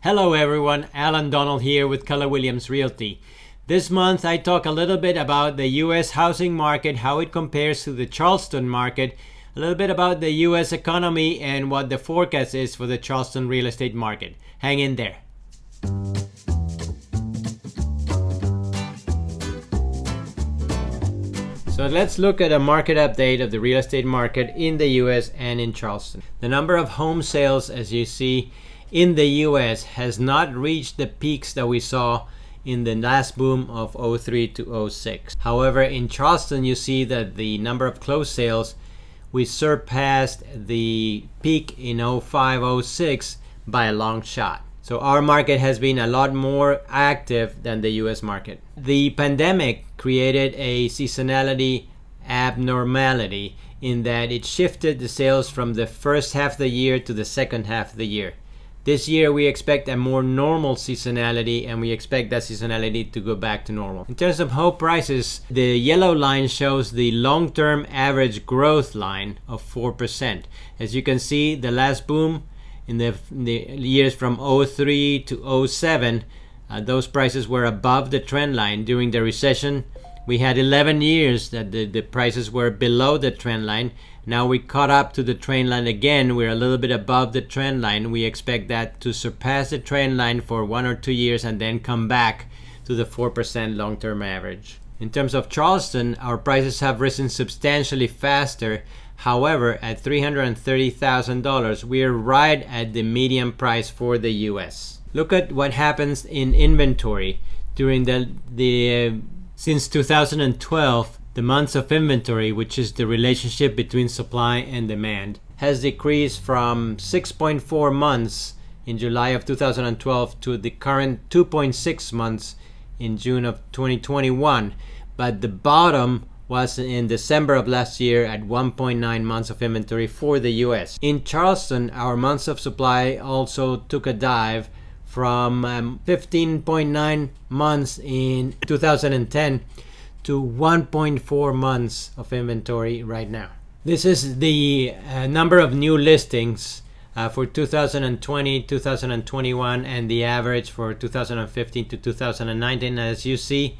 Hello everyone, Alan Donald here with Keller Williams Realty. This month I talk a little bit about the U.S. housing market, how it compares to the Charleston market, a little bit about the U.S. economy and what the forecast is for the Charleston real estate market. Hang in there. So let's look at a market update of the real estate market in the U.S. and in Charleston. The number of home sales, as you see, in the U.S. has not reached the peaks that we saw in the last boom of 03 to 06. However, in Charleston, you see that the number of closed sales, we surpassed the peak in 05, 06 by a long shot. So our market has been a lot more active than the U.S. market. The pandemic created a seasonality abnormality in that it shifted the sales from the first half of the year to the second half of the year. This year we expect a more normal seasonality, and we expect that seasonality to go back to normal. In terms of home prices, the yellow line shows the long-term average growth line of 4%. As you can see, the last boom in the years from 03 to 07, those prices were above the trend line. During the recession, we had 11 years that the prices were below the trend line. Now we caught up to the trend line again. We're a little bit above the trend line. We expect that to surpass the trend line for 1 or 2 years and then come back to the 4% long-term average. In terms of Charleston, our prices have risen substantially faster. However, at $330,000, we're right at the median price for the US. Look at what happens in inventory during since 2012. The months of inventory, which is the relationship between supply and demand, has decreased from 6.4 months in July of 2012 to the current 2.6 months in June of 2021. But the bottom was in December of last year at 1.9 months of inventory for the US. In Charleston, our months of supply also took a dive from 15.9 months in 2010 to 1.4 months of inventory right now. This is the number of new listings for 2020, 2021, and the average for 2015 to 2019. As you see,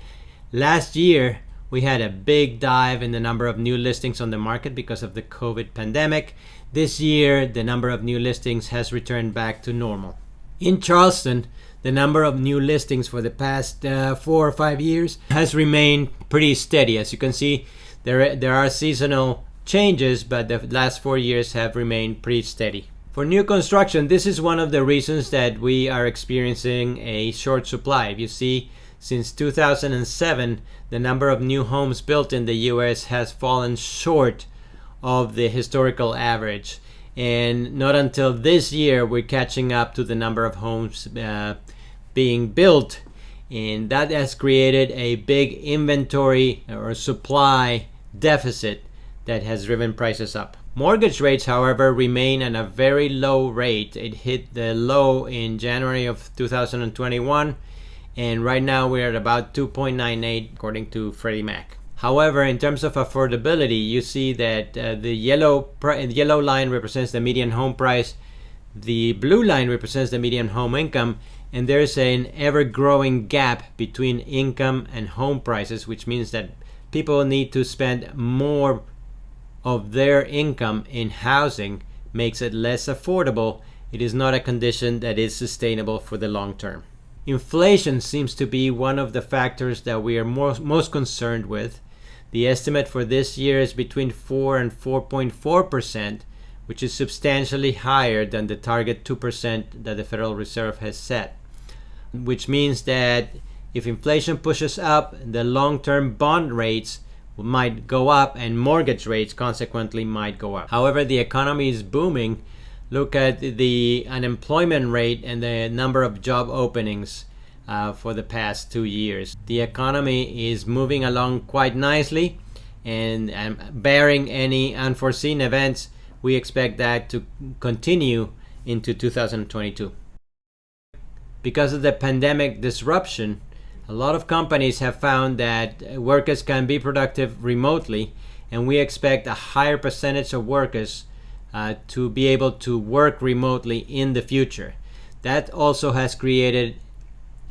last year we had a big dive in the number of new listings on the market because of the COVID pandemic. This year, the number of new listings has returned back to normal. In Charleston, the number of new listings for the past 4 or 5 years has remained pretty steady. As you can see, there are seasonal changes, but the last 4 years have remained pretty steady. For new construction, this is one of the reasons that we are experiencing a short supply. If you see, since 2007, the number of new homes built in the US has fallen short of the historical average. And not until this year we're catching up to the number of homes being built, and that has created a big inventory or supply deficit that has driven prices up. Mortgage rates, however, remain at a very low rate. It hit the low in January of 2021, and right now we're at about 2.98 according to Freddie Mac. However, in terms of affordability, you see that the yellow line represents the median home price, the blue line represents the median home income, and there's an ever-growing gap between income and home prices, which means that people need to spend more of their income in housing, makes it less affordable. It is not a condition that is sustainable for the long term. Inflation seems to be one of the factors that we are most concerned with. The estimate for this year is between 4 and 4.4%, which is substantially higher than the target 2% that the Federal Reserve has set, which means that if inflation pushes up, the long-term bond rates might go up and mortgage rates consequently might go up. However, the economy is booming. Look at the unemployment rate and the number of job openings for the past 2 years. The economy is moving along quite nicely, and barring any unforeseen events, we expect that to continue into 2022. Because of the pandemic disruption, a lot of companies have found that workers can be productive remotely, and we expect a higher percentage of workers to be able to work remotely in the future. That also has created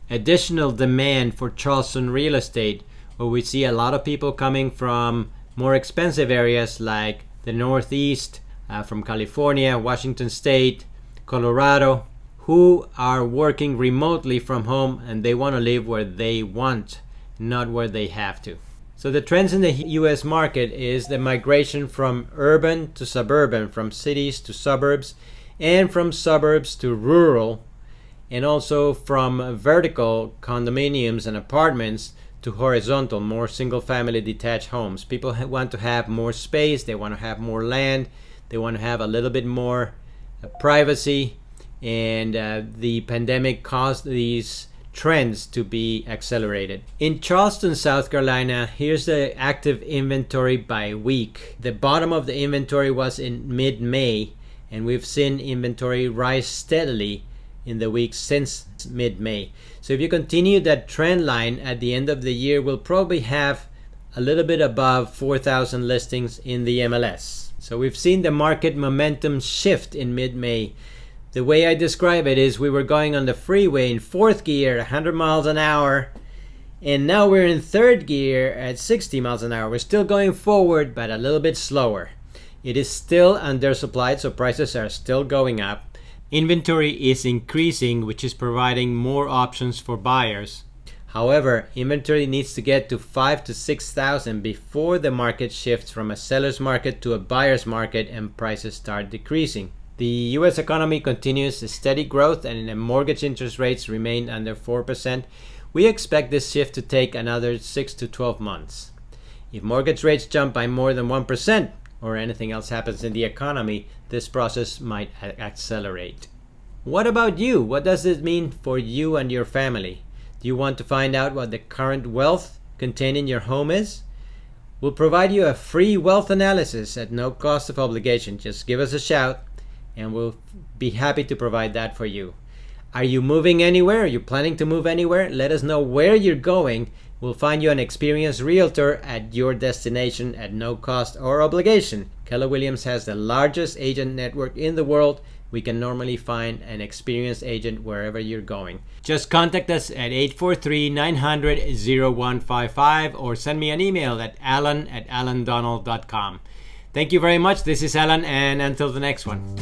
additional demand for Charleston real estate, where we see a lot of people coming from more expensive areas like the Northeast, from California, Washington State, Colorado, who are working remotely from home, and they want to live where they want, not where they have to. So the trends in the US market is the migration from urban to suburban, from cities to suburbs, and from suburbs to rural, and also from vertical condominiums and apartments to horizontal, more single-family detached homes. People want to have more space, they want to have more land, they want to have a little bit more privacy, and the pandemic caused these trends to be accelerated. In Charleston, South Carolina, here's the active inventory by week. The bottom of the inventory was in mid-May, and we've seen inventory rise steadily in the weeks since mid-May. So if you continue that trend line, at the end of the year, we'll probably have a little bit above 4,000 listings in the MLS. So we've seen the market momentum shift in mid-May. The way I describe it is we were going on the freeway in fourth gear, 100 miles an hour, and now we're in third gear at 60 miles an hour. We're still going forward, but a little bit slower. It is still undersupplied, so prices are still going up. Inventory is increasing, which is providing more options for buyers. However, inventory needs to get to 5,000 to 6,000 before the market shifts from a seller's market to a buyer's market and prices start decreasing. The US economy continues a steady growth, and the mortgage interest rates remain under 4%. We expect this shift to take another 6 to 12 months. If mortgage rates jump by more than 1%, or anything else happens in the economy, this process might accelerate. What about you? What does this mean for you and your family? Do you want to find out what the current wealth contained in your home is? We'll provide you a free wealth analysis at no cost of obligation. Just give us a shout, and we'll be happy to provide that for you. Are you moving anywhere? Are you planning to move anywhere? Let us know where you're going. We'll find you an experienced realtor at your destination at no cost or obligation. Keller Williams has the largest agent network in the world. We can normally find an experienced agent wherever you're going. Just contact us at 843-900-0155 or send me an email at alan@alandonald.com. Thank you very much. This is Alan, and until the next one.